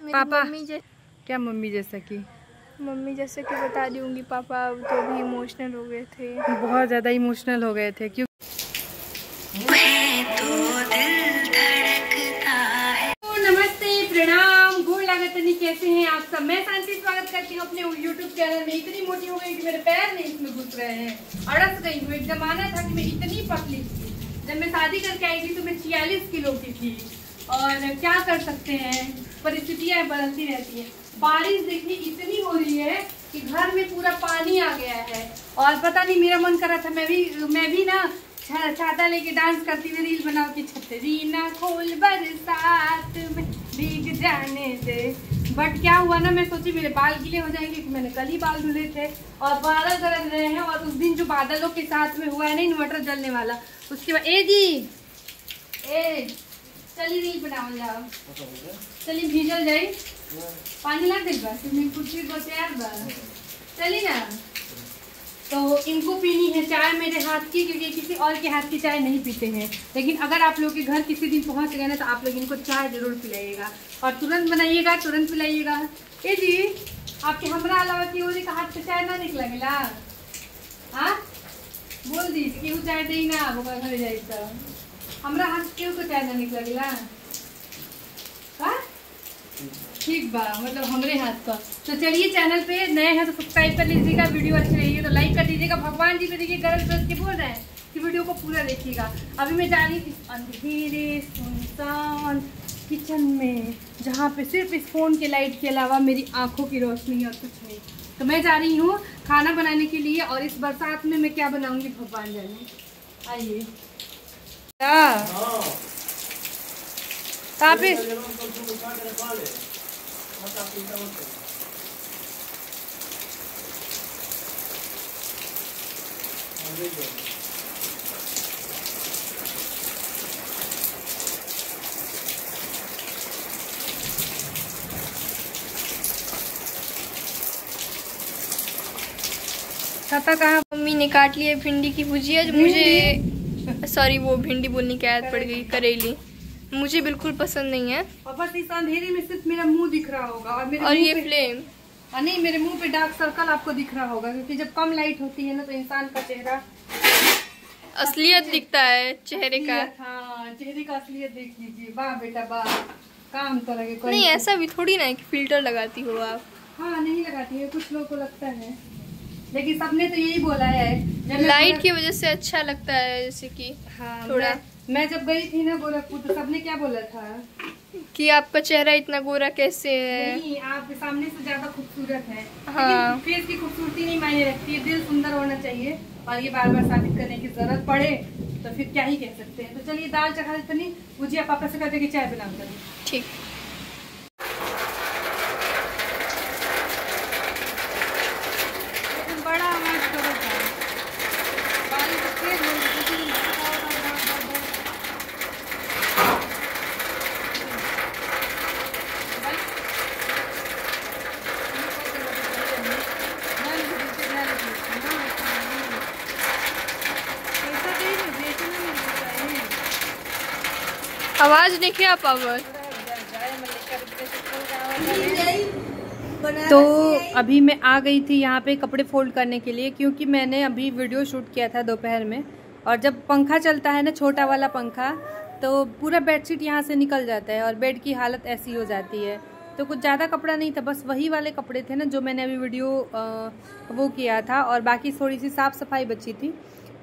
पापा क्या मम्मी जैसा कि बता दूंगी। पापा तो भी इमोशनल हो गए थे, बहुत ज़्यादा इमोशनल हो गए थे। क्यों नमस्ते, प्रणाम, गोड़ लागतनी, कैसे हैं आप सब। मैं शांति स्वागत करती हूँ अपने YouTube चैनल में। इतनी मोटी हो गई कि मेरे पैर नहीं इसमें घुस रहे हैं, अड़स गई हूँ। एक जमाना था कि मैं इतनी पतली थी। जब मैं शादी करके आई थी तो मैं 46 किलो की थी। और क्या कर सकते हैं, परिस्थितियाँ बदलती रहती है। बारिश देखिए इतनी हो रही है कि घर में पूरा पानी आ गया है। और पता नहीं, मेरा मन कर रहा था मैं भी ना छाता लेके डांस करती हुई रील बनाओ कि छतरी ना खोल बरसात में भीग जाने दे। बट क्या हुआ ना, मैं सोची मेरे बाल गीले हो जाएंगे कि मैंने कल ही बाल धुले थे और बादल गरज रहे हैं। और उस दिन जो बादलों के साथ में हुआ है ना इन्वर्टर जलने वाला, उसके बाद चलिए रील बनाओ जाओ, चलिए भीजल जाए पानी ला दे बस कुछ यार चलिए ना। तो इनको पीनी है चाय मेरे हाथ की, क्योंकि किसी और के हाथ की चाय नहीं पीते हैं। लेकिन अगर आप लोग के घर किसी दिन पहुंच गए ना तो आप लोग इनको चाय जरूर पिलाइएगा और तुरंत बनाइएगा, तुरंत पिलाइएगा। ए जी, आपके हमरा अलावा की का हाथ से चाय ना निकला गेला? हाँ बोल दी केहू चाय दे ना घर जाए तो हमरा हाथ केहू को चाय ना निकला गेला। ठीक बा, मतलब हमरे हाथ का। तो चलिए, चैनल पे नए हैं तो सब्सक्राइब कर लीजिएगा, वीडियो अच्छी लगी तो लाइक कर दीजिएगा। भगवान जी पे देखिए गरज गरज के बोल रहे हैं कि वीडियो को पूरा देखिएगा। अभी मैं जा रही थी अंधेरे सुनसान किचन में, जहाँ पे सिर्फ इस फोन के लाइट के अलावा मेरी आंखों की रोशनी और कुछ नहीं। तो मैं जा रही हूँ खाना बनाने के लिए, और इस बरसात में मैं क्या बनाऊंगी भगवान जाने। आइए छाता कहाँ? मम्मी ने काट लिया भिंडी की भुजिया। मुझे सॉरी, वो भिंडी बोलने की आदत पड़ गई, करेली मुझे बिल्कुल पसंद नहीं है। और बस इस अंधेरे में सिर्फ मेरा मुंह दिख रहा होगा और ये फ्लेम नहीं, मेरे मुंह पे डार्क सर्कल आपको दिख रहा होगा, क्योंकि जब कम लाइट होती है ना तो इंसान का चेहरा असलियत दिखता है चेहरे का। हाँ, चेहरे का असलियत देख लीजिए। वाह बेटा वाह, काम करोगे कोई नहीं। ऐसा भी थोड़ी ना है कि फिल्टर लगाती हो आप। हाँ नहीं लगाती है, कुछ लोगों को लगता है, लेकिन सबने तो यही बोला है लाइट की वजह से अच्छा लगता है। जैसे कि हाँ, थोड़ा मैं जब गई थी ना गोरखपुर तो सबने क्या बोला था कि आपका चेहरा इतना गोरा कैसे है। नहीं, आप सामने से ज्यादा खूबसूरत है। हाँ, फेस की खूबसूरती नहीं मायने रखती है, दिल सुंदर होना चाहिए। और ये बार बार साबित करने की जरूरत पड़े तो फिर क्या ही कह सकते हैं। तो चलिए दाल चखा देते नहीं, भुजिया पापा से कहते कि चाय बना कर। ठीक। बड़ा आवाज करो आवाज नहीं क्या पावर। तो अभी मैं आ गई थी यहाँ पे कपड़े फोल्ड करने के लिए, क्योंकि मैंने अभी वीडियो शूट किया था दोपहर में। और जब पंखा चलता है ना, छोटा वाला पंखा, तो पूरा बेडशीट यहाँ से निकल जाता है और बेड की हालत ऐसी हो जाती है। तो कुछ ज़्यादा कपड़ा नहीं था, बस वही वाले कपड़े थे ना जो मैंने अभी वीडियो वो किया था, और बाकी थोड़ी सी साफ़ सफाई बची थी।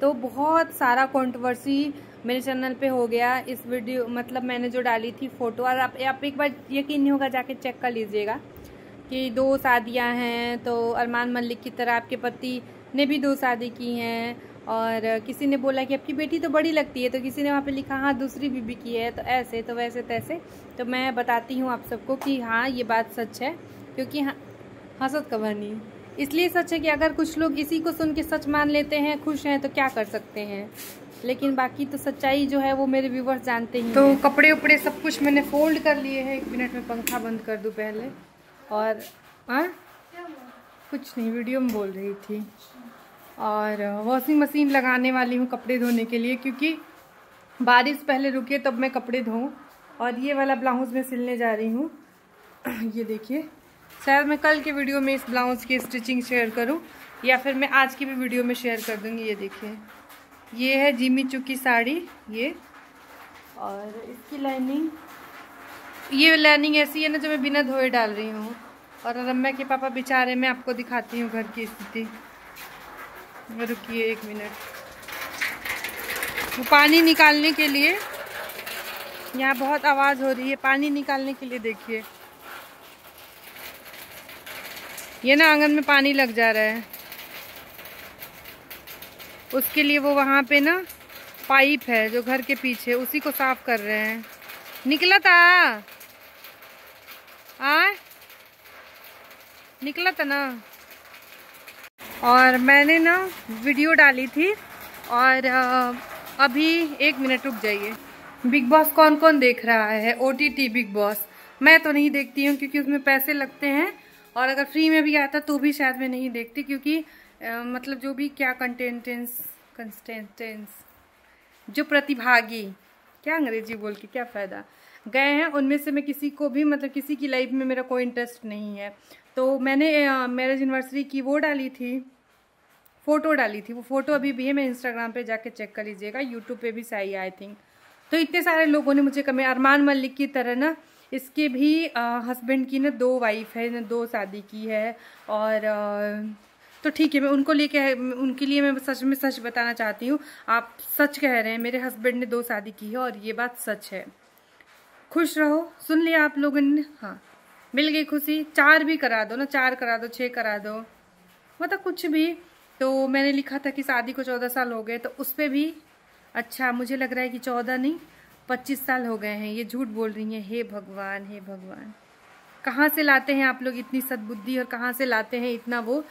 तो बहुत सारा कंट्रोवर्सी मेरे चैनल पे हो गया इस वीडियो, मतलब मैंने जो डाली थी फ़ोटो। और आप एक बार यकीन नहीं होगा, जाके चेक कर लीजिएगा कि 2 शादियां हैं। तो अरमान मलिक की तरह आपके पति ने भी 2 शादी की हैं। और किसी ने बोला कि आपकी बेटी तो बड़ी लगती है, तो किसी ने वहाँ पे लिखा हाँ दूसरी बीबी की है। तो ऐसे तो वैसे तैसे। तो मैं बताती हूँ आप सबको कि हाँ ये बात सच है, क्योंकि हाँ हंसत कबर नहीं, इसलिए सच है कि अगर कुछ लोग इसी को सुन के सच मान लेते हैं, खुश हैं, तो क्या कर सकते हैं। लेकिन बाकी तो सच्चाई जो है वो मेरे व्यूवर्स जानते ही। तो कपड़े उपड़े सब कुछ मैंने फोल्ड कर लिए हैं। 1 मिनट में पंखा बंद कर दूं पहले। और कुछ नहीं, वीडियो में बोल रही थी। और वॉशिंग मशीन लगाने वाली हूँ कपड़े धोने के लिए, क्योंकि बारिश पहले रुके तब मैं कपड़े धोऊं। और ये वाला ब्लाउज मैं सिलने जा रही हूँ। ये देखिए, शायद मैं कल के वीडियो में इस ब्लाउज की स्टिचिंग शेयर करूं या फिर मैं आज की भी वीडियो में शेयर कर दूंगी। ये देखिए, ये है जिमी चू की साड़ी ये, और इसकी लाइनिंग, ये लाइनिंग ऐसी है ना जो मैं बिना धोए डाल रही हूँ। और रम्या के पापा बेचारे, मैं आपको दिखाती हूँ घर की स्थिति। रुकिए 1 मिनट। वो पानी निकालने के लिए, यहाँ बहुत आवाज़ हो रही है, पानी निकालने के लिए देखिए, ये ना आंगन में पानी लग जा रहा है, उसके लिए वो वहाँ पे ना पाइप है जो घर के पीछे, उसी को साफ कर रहे हैं। निकला था निकला था ना। और मैंने ना वीडियो डाली थी, और अभी 1 मिनट रुक जाइए। बिग बॉस कौन कौन देख रहा है? OTT big boss. मैं तो नहीं देखती हूँ क्योंकि उसमें पैसे लगते हैं, और अगर फ्री में भी आता तो भी शायद मैं नहीं देखती, क्योंकि मतलब जो भी क्या कंटेस्टेंट्स जो प्रतिभागी, क्या अंग्रेजी बोल के क्या फ़ायदा, गए हैं, उनमें से मैं किसी को भी, मतलब किसी की लाइफ में मेरा कोई इंटरेस्ट नहीं है। तो मैंने मैरिज एनिवर्सरी की वो डाली थी, फ़ोटो डाली थी, वो फ़ोटो अभी भी है, मैं इंस्टाग्राम पे जाके चेक कर लीजिएगा, यूट्यूब पे भी सही आई थिंक। तो इतने सारे लोगों ने मुझे कमेंट, अरमान मलिक की तरह ना इसके भी हस्बैंड की ना 2 वाइफ है ना, 2 शादी की है। और तो ठीक है, मैं उनको लेके, उनके लिए मैं सच में सच बताना चाहती हूँ। आप सच कह रहे हैं, मेरे हस्बैंड ने 2 शादी की है और ये बात सच है। खुश रहो, सुन लिया आप लोगों ने? हाँ, मिल गई खुशी। 4 भी करा दो ना, 4 करा दो, 6 करा दो, मतलब कुछ भी। तो मैंने लिखा था कि शादी को 14 साल हो गए, तो उस पर भी अच्छा मुझे लग रहा है कि 14 नहीं 25 साल हो गए हैं। ये झूठ बोल रही हैं। हे भगवान, हे भगवान, कहाँ से लाते हैं आप लोग इतनी सद्बुद्धि, और कहाँ से लाते हैं इतना वो।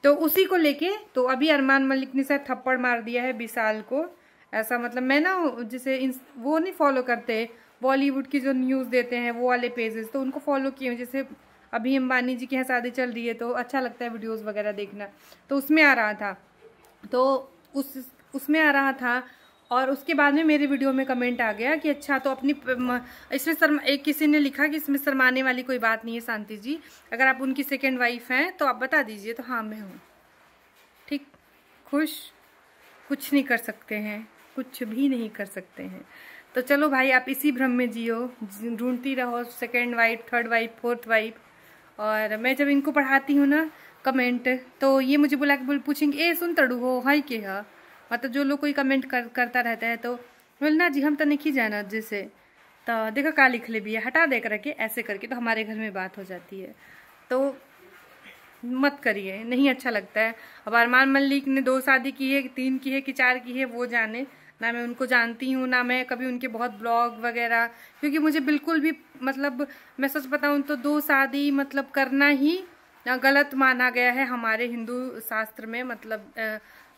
तो उसी को लेके तो अभी अरमान मलिक ने शायद थप्पड़ मार दिया है विशाल को, ऐसा मतलब। मैं ना जैसे वो नहीं फॉलो करते, बॉलीवुड की जो न्यूज़ देते हैं वो वाले पेजेस, तो उनको फॉलो किए हूँ। जैसे अभी अंबानी जी के यहाँ शादी चल रही है तो अच्छा लगता है वीडियोस वगैरह देखना, तो उसमें आ रहा था, तो उसमें आ रहा था। और उसके बाद में मेरे वीडियो में कमेंट आ गया कि अच्छा, तो अपनी इसमें एक किसी ने लिखा कि इसमें शर्माने वाली कोई बात नहीं है शांति जी, अगर आप उनकी सेकंड वाइफ हैं तो आप बता दीजिए। तो हाँ, मैं हूँ। ठीक, खुश, कुछ नहीं कर सकते हैं, कुछ भी नहीं कर सकते हैं। तो चलो भाई, आप इसी भ्रम में जियो, ढूंढती रहो second wife, third wife, fourth wife. और मैं जब इनको पढ़ाती हूँ ना कमेंट, तो ये मुझे बुला के पूछेंगे, ए सुन तड़ू हो हाई के हा, मतलब जो लोग कोई कमेंट करता रहता है, तो बोलना जी हम तो नहीं जाना जैसे, तो देखो का लिख ले भी है, हटा दे करके ऐसे करके, तो हमारे घर में बात हो जाती है। तो मत करिए, नहीं अच्छा लगता है। अब अरमान मलिक ने 2 शादी की है, 3 की है कि 4 की है, वो जाने ना। मैं उनको जानती हूँ ना, मैं कभी उनके बहुत ब्लॉग वगैरह, क्योंकि मुझे बिल्कुल भी, मतलब मैं सच बताऊँ तो 2 शादी मतलब करना ही गलत माना गया है हमारे हिंदू शास्त्र में, मतलब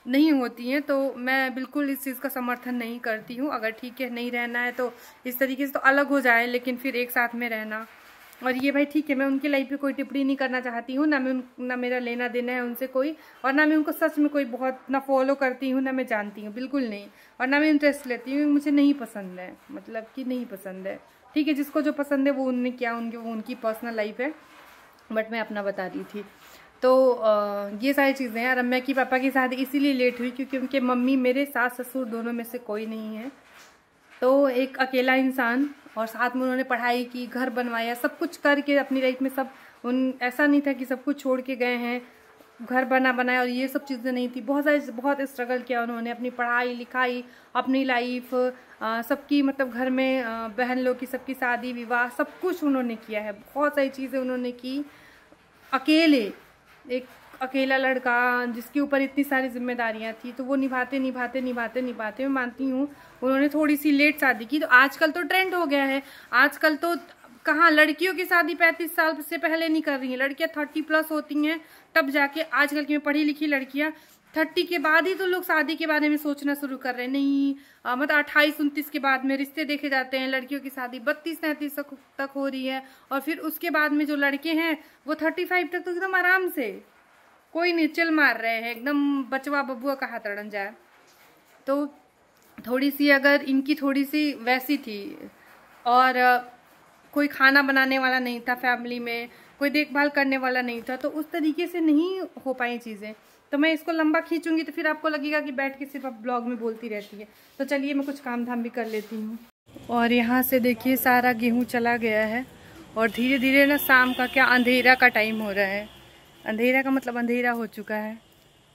नहीं होती हैं। तो मैं बिल्कुल इस चीज़ का समर्थन नहीं करती हूँ। अगर ठीक है नहीं रहना है तो इस तरीके से तो अलग हो जाए, लेकिन फिर एक साथ में रहना। और ये भाई ठीक है, मैं उनकी लाइफ पे कोई टिप्पणी नहीं करना चाहती हूँ, ना मेरा लेना देना है उनसे कोई, और ना मैं उनको सच में कोई बहुत ना फॉलो करती हूँ, ना मैं जानती हूँ, बिल्कुल नहीं। और ना मैं इंटरेस्ट लेती हूँ, मुझे नहीं पसंद है, मतलब कि नहीं पसंद है। ठीक है, जिसको जो पसंद है वो उनने क्या, वो उनकी पर्सनल लाइफ है, बट मैं अपना बता रही थी। तो ये सारी चीज़ें हैं। रम्या की पापा की शादी इसीलिए लेट हुई क्योंकि उनके मम्मी, मेरे सास ससुर दोनों में से कोई नहीं है, तो एक अकेला इंसान, और साथ में उन्होंने पढ़ाई की, घर बनवाया, सब कुछ करके अपनी लाइफ में सब, ऐसा नहीं था कि सब कुछ छोड़ के गए हैं, घर बनाया, और ये सब चीज़ें नहीं थी। बहुत स्ट्रगल किया उन्होंने, अपनी पढ़ाई लिखाई, अपनी लाइफ, सबकी, मतलब घर में बहन लोग की सबकी शादी विवाह, सब कुछ उन्होंने किया है। बहुत सारी चीज़ें उन्होंने की अकेले, एक अकेला लड़का जिसके ऊपर इतनी सारी जिम्मेदारियां थी, तो वो निभाते मैं मानती हूँ उन्होंने थोड़ी सी लेट शादी की। तो आजकल तो ट्रेंड हो गया है, आजकल तो कहाँ लड़कियों की शादी 35 साल से पहले नहीं कर रही हैं, लड़कियां 30+ होती हैं तब जाके। आजकल की पढ़ी लिखी लड़कियां 30 के बाद ही तो लोग शादी के बारे में सोचना शुरू कर रहे हैं। नहीं मतलब 28-29 के बाद में रिश्ते देखे जाते हैं, लड़कियों की शादी 32-33 तक हो रही है, और फिर उसके बाद में जो लड़के हैं वो 35 तक तो एकदम आराम से, कोई नहीं, चिल मार रहे हैं एकदम, बचवा बबुआ का हाथ अड़न जाए। तो थोड़ी सी अगर इनकी थोड़ी सी वैसी थी, और कोई खाना बनाने वाला नहीं था, फैमिली में कोई देखभाल करने वाला नहीं था, तो उस तरीके से नहीं हो पाई चीज़ें। तो मैं इसको लंबा खींचूंगी तो फिर आपको लगेगा कि बैठ के सिर्फ आप ब्लॉग में बोलती रहती है। तो चलिए मैं कुछ काम धाम भी कर लेती हूँ। और यहाँ से देखिए सारा गेहूँ चला गया है और धीरे धीरे ना शाम का क्या अंधेरा का टाइम हो रहा है। अंधेरा का मतलब अंधेरा हो चुका है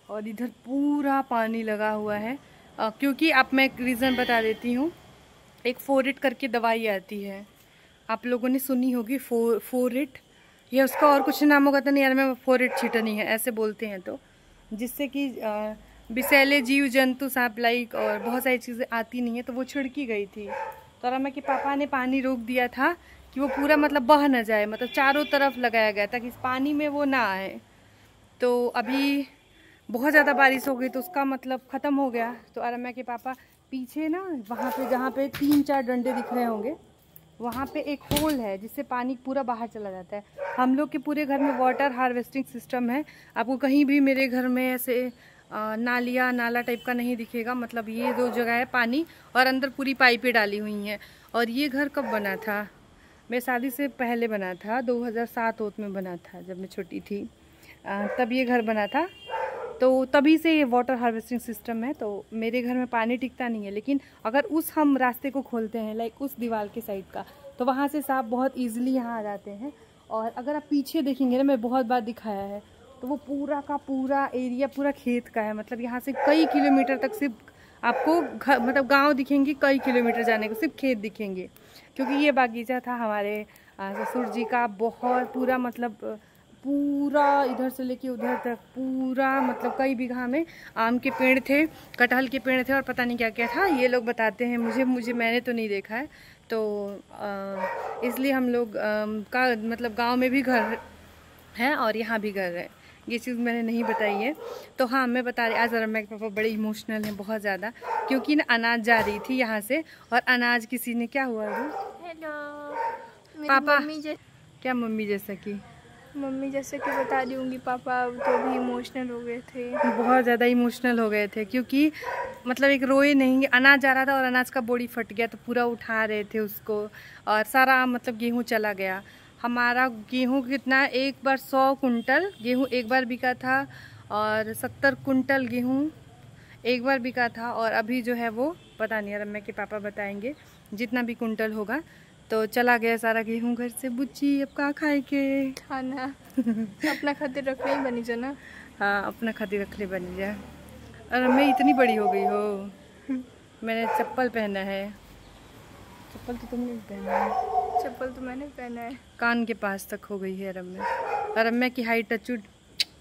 और इधर पूरा पानी लगा हुआ है। क्योंकि अब मैं एक रीज़न बता देती हूँ, एक फोरेट करके दवाई आती है, आप लोगों ने सुनी होगी, फोरेट या उसका और कुछ नाम होगा तो नहीं यार, मैं फोरेट छीटनी है ऐसे बोलते हैं, तो जिससे कि विषैले जीव जंतु सांप लाइक और बहुत सारी चीज़ें आती नहीं है, तो वो छिड़की गई थी। तो रम्या के पापा ने पानी रोक दिया था कि वो पूरा मतलब बह न जाए, मतलब चारों तरफ लगाया गया था कि इस पानी में वो ना आए। तो अभी बहुत ज़्यादा बारिश हो गई तो उसका मतलब ख़त्म हो गया। तो रम्या के पापा पीछे ना वहाँ पे जहाँ पे 3-4 डंडे दिख रहे होंगे वहाँ पे एक होल है जिससे पानी पूरा बाहर चला जाता है। हम लोग के पूरे घर में वाटर हार्वेस्टिंग सिस्टम है, आपको कहीं भी मेरे घर में ऐसे नाला टाइप का नहीं दिखेगा। मतलब ये 2 जगह है पानी और अंदर पूरी पाइपें डाली हुई हैं। और ये घर कब बना था, मैं शादी से पहले बना था, 2007 में बना था जब मैं छोटी थी, तब ये घर बना था। तो तभी से ये वाटर हार्वेस्टिंग सिस्टम है। तो मेरे घर में पानी टिकता नहीं है, लेकिन अगर उस हम रास्ते को खोलते हैं लाइक उस दीवार के साइड का, तो वहाँ से सांप बहुत इजीली यहाँ आ जाते हैं। और अगर आप पीछे देखेंगे ना, मैं बहुत बार दिखाया है, तो वो पूरा का पूरा एरिया पूरा खेत का है। मतलब यहाँ से कई किलोमीटर तक सिर्फ आपको घर मतलब गाँव दिखेंगे, कई किलोमीटर जाने को सिर्फ खेत दिखेंगे। क्योंकि ये बागीचा था हमारे ससुर जी का, बहुत पूरा मतलब पूरा इधर से लेके उधर तक पूरा मतलब कई बीघा में आम के पेड़ थे, कटहल के पेड़ थे और पता नहीं क्या क्या था। ये लोग बताते हैं, मुझे मैंने तो नहीं देखा है। तो इसलिए हम लोग का मतलब गांव में भी घर है और यहाँ भी घर है, ये चीज़ मैंने नहीं बताई है। तो हाँ मैं बता रही, आज रम्या के पापा बड़े इमोशनल हैं बहुत ज़्यादा, क्योंकि ना अनाज जा रही थी यहाँ से और अनाज किसी ने क्या हुआ है, हेलो पापा मम्मी क्या मम्मी जैसे कि बता दूंगी, पापा तो भी इमोशनल हो गए थे, बहुत ज़्यादा इमोशनल हो गए थे। क्योंकि मतलब एक रोए नहीं, अनाज जा रहा था और अनाज का बोरी फट गया तो पूरा उठा रहे थे उसको और सारा मतलब गेहूँ चला गया। हमारा गेहूँ कितना, एक बार 100 कुंटल गेहूँ एक बार बिका था और 70 कुंटल गेहूँ एक बार बिका था। और अभी जो है वो पता नहीं, रम्या के पापा बताएंगे, जितना भी कुंटल होगा। तो चला गया सारा गेहूँ घर से। बुच्ची अब कहाँ खाए के खाना अपना खातिर रख ले बनी जा ना। हाँ अपना खातिर रख ले बनी जा। और मैं इतनी बड़ी हो गई हो, मैंने चप्पल पहना है। चप्पल तो तुमने पहना है। चप्पल तो मैंने पहना है। कान के पास तक हो गई है रम्या। रम्या की हाइट टचुड।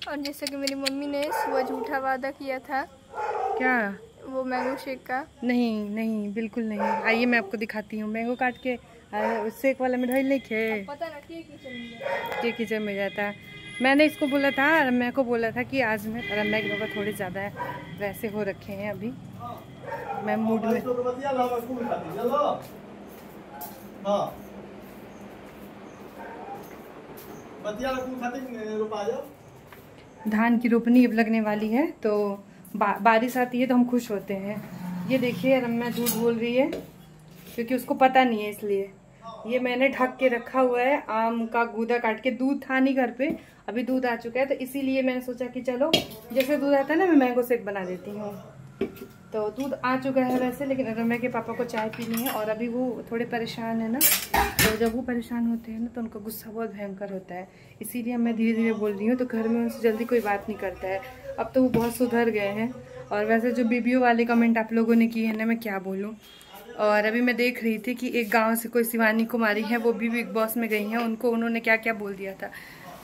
और जैसे कि मेरी मम्मी ने सुबह झूठा वादा किया था, क्या वो मैंगो शेक का। नहीं बिल्कुल नहीं। आइए मैं आपको दिखाती हूँ। मैंगो काट के शेक वाला में ढोल नहीं खे, पता ना के किचन में जाता है। मैंने इसको बोला था, रम्या को बोला था कि आज मैं, रम्या के पापा थोड़े ज़्यादा वैसे हो रखे हैं अभी, मैं मूड में। धान की रोपनी अब लगने वाली है, तो बारिश आती है तो हम खुश होते हैं। ये देखिए रम्या झूठ बोल रही है क्योंकि उसको पता नहीं है, इसलिए ये मैंने ढक के रखा हुआ है। आम का गूदा काट के, दूध था नहीं घर पे, अभी दूध आ चुका है, तो इसीलिए मैंने सोचा कि चलो जैसे दूध आता है ना, मैं मैंगो शेक बना देती हूँ। तो दूध आ चुका है वैसे, लेकिन रम्या के पापा को चाय पीनी है और अभी वो थोड़े परेशान है ना। तो जब वो परेशान होते हैं ना तो उनका गुस्सा बहुत भयंकर होता है, इसीलिए मैं धीरे धीरे बोल रही हूँ। तो घर में उनसे जल्दी कोई बात नहीं करता है, अब तो वो बहुत सुधर गए हैं। और वैसे जो बीबीओ वाले कमेंट आप लोगों ने किए हैं ना, मैं क्या बोलूँ। और अभी मैं देख रही थी कि एक गांव से कोई शिवानी कुमारी है, वो भी बिग बॉस में गई हैं, उनको उन्होंने क्या क्या बोल दिया था।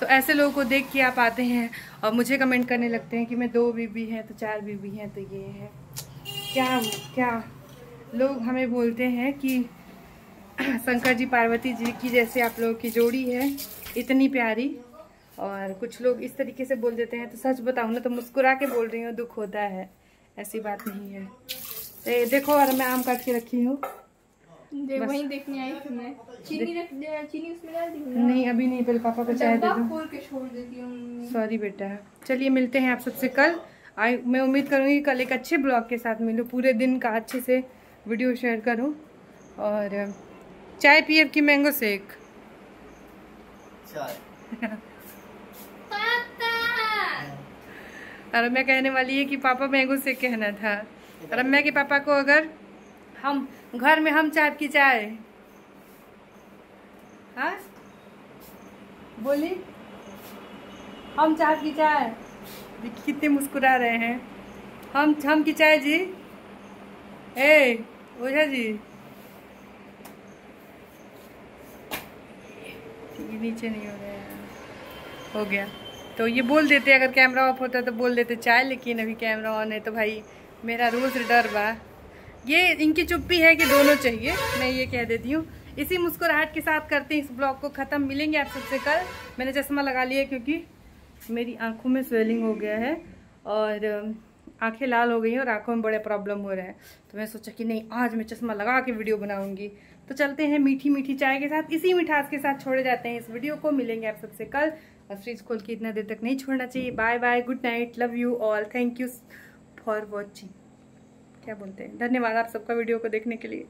तो ऐसे लोगों को देख के आप आते हैं और मुझे कमेंट करने लगते हैं कि मैं 2 बीबी हैं तो 4 बीबी हैं, तो ये है क्या लोग हमें बोलते हैं कि शंकर जी पार्वती जी की जैसे आप लोगों की जोड़ी है इतनी प्यारी। और कुछ लोग इस तरीके से बोल देते हैं, तो सच बताऊँ ना तो मुस्कुरा के बोल रही हूँ, दुख होता है, ऐसी बात नहीं है। देखो और मैं आम काट के रखी हूँ, वहीं देखने आई थी मैं। चीनी उसमें डाल दी? नहीं अभी नहीं, पहले पापा को चाय दे दो। खोल के छोड़ देती हूँ। सॉरी बेटा। चलिए मिलते हैं आप सबसे कल। मैं उम्मीद करूँगी कल एक अच्छे ब्लॉग के साथ मिलूँ, पूरे दिन का अच्छे से वीडियो शेयर करूँ और चाय पिए की मैंगो शेक। चाय। रम्या कहने वाली है कि पापा मैंगो से कहना था। रम्या के पापा को अगर हम घर में हम चाय की चाय, हाँ बोली हम चाय की चाय, देखिए कितने मुस्कुरा रहे हैं। हम की चाय जी। ए ओझा जी, ये नीचे नहीं हो रहा है, हो गया। तो ये बोल देते अगर कैमरा ऑफ होता तो बोल देते चाय, लेकिन अभी कैमरा ऑन है तो भाई मेरा रोज डर बा। ये इनकी चुप्पी है कि दोनों चाहिए, मैं ये कह देती हूँ। इसी मुस्कुराहट के साथ करते हैं इस ब्लॉग को ख़त्म। मिलेंगे आप सबसे कल। मैंने चश्मा लगा लिया क्योंकि मेरी आंखों में स्वेलिंग हो गया है और आंखें लाल हो गई हैं और आंखों में बड़े प्रॉब्लम हो रहे हैं। तो मैं सोचा कि नहीं, आज मैं चश्मा लगा के वीडियो बनाऊंगी। तो चलते हैं मीठी मीठी चाय के साथ, इसी मिठास के साथ छोड़े जाते हैं इस वीडियो को। मिलेंगे आप सबसे कल। और फ्रिज खोल के इतना देर तक नहीं छोड़ना चाहिए। Bye bye, good night, love you all, thank you for watching. क्या बोलते हैं, धन्यवाद आप सबका वीडियो को देखने के लिए।